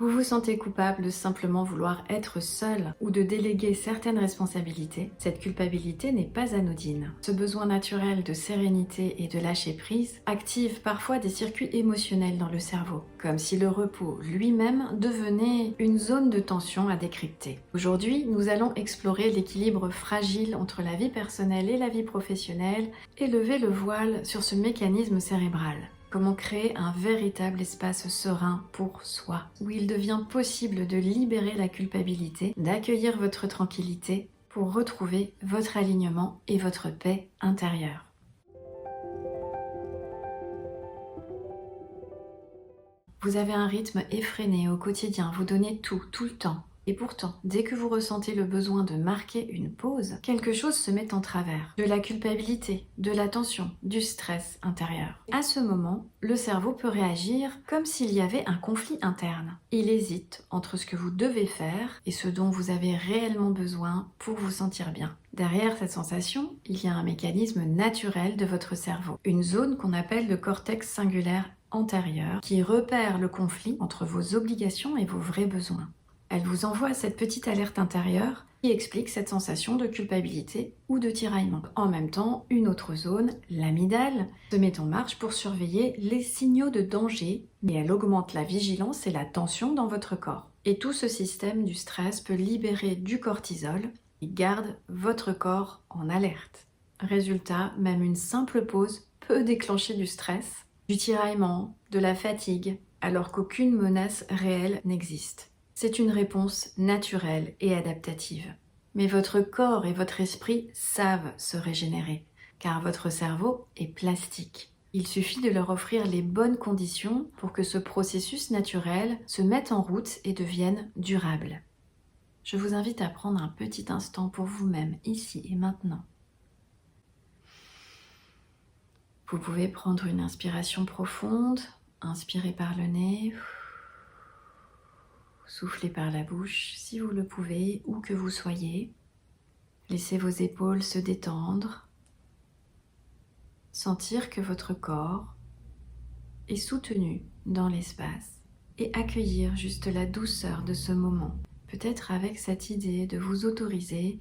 Vous vous sentez coupable de simplement vouloir être seul ou de déléguer certaines responsabilités. Cette culpabilité n'est pas anodine. Ce besoin naturel de sérénité et de lâcher prise active parfois des circuits émotionnels dans le cerveau, comme si le repos lui-même devenait une zone de tension à décrypter. Aujourd'hui, nous allons explorer l'équilibre fragile entre la vie personnelle et la vie professionnelle et lever le voile sur ce mécanisme cérébral. Comment créer un véritable espace serein pour soi, où il devient possible de libérer la culpabilité, d'accueillir votre tranquillité pour retrouver votre alignement et votre paix intérieure. Vous avez un rythme effréné au quotidien, vous donnez tout le temps. Et pourtant, dès que vous ressentez le besoin de marquer une pause, quelque chose se met en travers. De la culpabilité, de la tension, du stress intérieur. À ce moment, le cerveau peut réagir comme s'il y avait un conflit interne. Il hésite entre ce que vous devez faire et ce dont vous avez réellement besoin pour vous sentir bien. Derrière cette sensation, il y a un mécanisme naturel de votre cerveau. Une zone qu'on appelle le cortex singulaire antérieur qui repère le conflit entre vos obligations et vos vrais besoins. Elle vous envoie cette petite alerte intérieure qui explique cette sensation de culpabilité ou de tiraillement. En même temps, une autre zone, l'amygdale, se met en marche pour surveiller les signaux de danger et elle augmente la vigilance et la tension dans votre corps. Et tout ce système du stress peut libérer du cortisol et garde votre corps en alerte. Résultat, même une simple pause peut déclencher du stress, du tiraillement, de la fatigue, alors qu'aucune menace réelle n'existe. C'est une réponse naturelle et adaptative. Mais votre corps et votre esprit savent se régénérer, car votre cerveau est plastique. Il suffit de leur offrir les bonnes conditions pour que ce processus naturel se mette en route et devienne durable. Je vous invite à prendre un petit instant pour vous-même, ici et maintenant. Vous pouvez prendre une inspiration profonde, inspirer par le nez. Soufflez par la bouche si vous le pouvez, où que vous soyez. Laissez vos épaules se détendre. Sentir que votre corps est soutenu dans l'espace et accueillir juste la douceur de ce moment. Peut-être avec cette idée de vous autoriser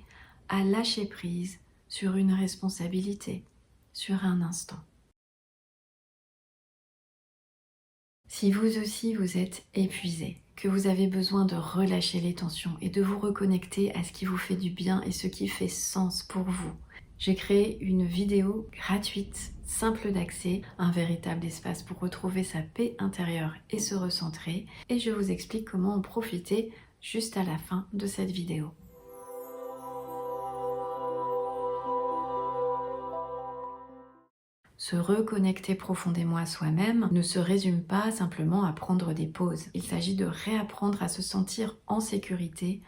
à lâcher prise sur une responsabilité, sur un instant. Si vous aussi vous êtes épuisé, que vous avez besoin de relâcher les tensions et de vous reconnecter à ce qui vous fait du bien et ce qui fait sens pour vous, j'ai créé une vidéo gratuite, simple d'accès, un véritable espace pour retrouver sa paix intérieure et se recentrer, et je vous explique comment en profiter juste à la fin de cette vidéo. Se reconnecter profondément à soi-même ne se résume pas simplement à prendre des pauses. Il s'agit de réapprendre à se sentir en sécurité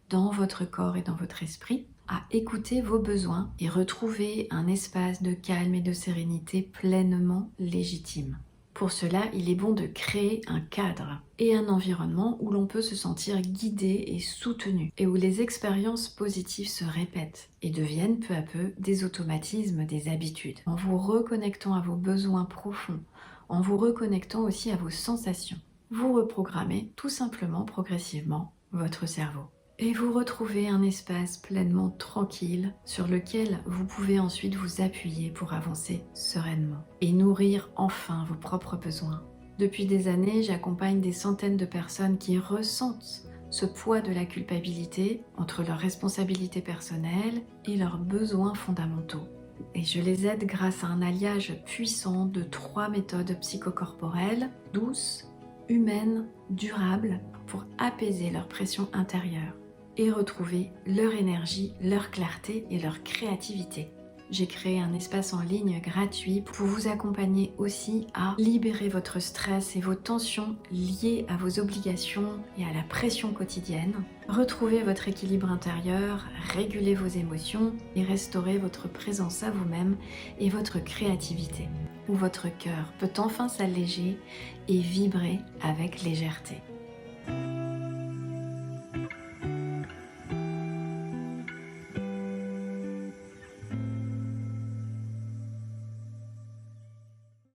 dans votre corps et dans votre esprit, à écouter vos besoins et retrouver un espace de calme et de sérénité pleinement légitime. Pour cela, il est bon de créer un cadre et un environnement où l'on peut se sentir guidé et soutenu et où les expériences positives se répètent et deviennent peu à peu des automatismes, des habitudes. En vous reconnectant à vos besoins profonds, en vous reconnectant aussi à vos sensations, vous reprogrammez tout simplement progressivement votre cerveau. Et vous retrouvez un espace pleinement tranquille sur lequel vous pouvez ensuite vous appuyer pour avancer sereinement et nourrir enfin vos propres besoins. Depuis des années, j'accompagne des centaines de personnes qui ressentent ce poids de la culpabilité entre leurs responsabilités personnelles et leurs besoins fondamentaux. Et je les aide grâce à un alliage puissant de 3 méthodes psychocorporelles, douces, humaines, durables, pour apaiser leur pression intérieure et retrouver leur énergie, leur clarté et leur créativité. J'ai créé un espace en ligne gratuit pour vous accompagner aussi à libérer votre stress et vos tensions liées à vos obligations et à la pression quotidienne, retrouver votre équilibre intérieur, réguler vos émotions et restaurer votre présence à vous-même et votre créativité, où votre cœur peut enfin s'alléger et vibrer avec légèreté.